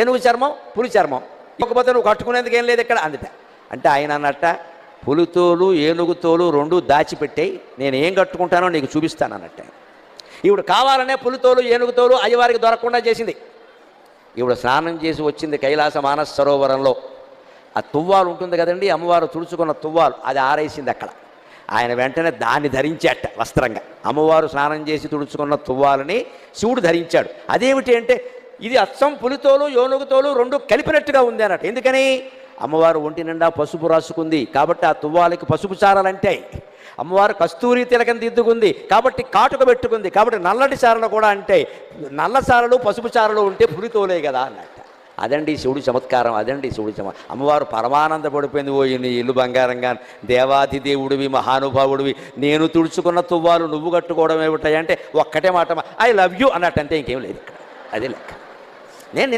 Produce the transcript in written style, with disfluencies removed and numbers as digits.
ఏనుగు చర్మం పులి చర్మం, ఇకపోతే నువ్వు కట్టుకునేందుకు ఏం లేదు ఇక్కడ అందుట. అంటే ఆయన అన్నట్ట పులితోలు ఏనుగుతోలు రెండు దాచిపెట్టాయి, నేను ఏం కట్టుకుంటానో నీకు చూపిస్తాను అన్నట్ట. ఈవిడ కావాలనే పులితోలు ఏనుగుతోలు అయ్యవారికి దొరకకుండా చేసింది. ఈవిడ స్నానం చేసి వచ్చింది కైలాస మానస సరోవరంలో. ఆ తువ్వాలు ఉంటుంది కదండి, అమ్మవారు తుడుచుకున్న తువ్వాలు, అది ఆరేసింది అక్కడ. ఆయన వెంటనే దాన్ని ధరించాట వస్త్రంగా. అమ్మవారు స్నానం చేసి తుడుచుకున్న తువ్వాలని శివుడు ధరించాడు. అదేమిటి అంటే ఇది అచ్చం పులితోలు ఏనుగుతోలు రెండు కలిపినట్టుగా ఉంది అన్నట్టు. ఎందుకని అమ్మవారు ఒంటి నిండా పసుపు రాసుకుంది కాబట్టి ఆ తువ్వాలకి పసుపు చారలంటాయి. అమ్మవారు కస్తూరి తిలకం దిద్దుకుంది కాబట్టి కాటుక పెట్టుకుంది కాబట్టి నల్లటి చారలు కూడా అంటే నల్ల చారలు పసుపు చారలు ఉంటే పులితోలే కదా అన్నట్ట. అదండి శివుడి చమత్కారం, అదండి శివుడి అమ్మవారు పరమానంద పడిపోయింది. ఓ నీ ఇల్లు బంగారంగా, దేవాది దేవుడివి, మహానుభావుడివి, నేను తుడుచుకున్న తువ్వాలు నువ్వు కట్టుకోవడం ఏమిటాయి అంటే ఒక్కటే మాట, ఐ లవ్ యూ అన్నట్టు, అంతే, ఇంకేం లేదు ఇక్కడ. అదే లెక్క.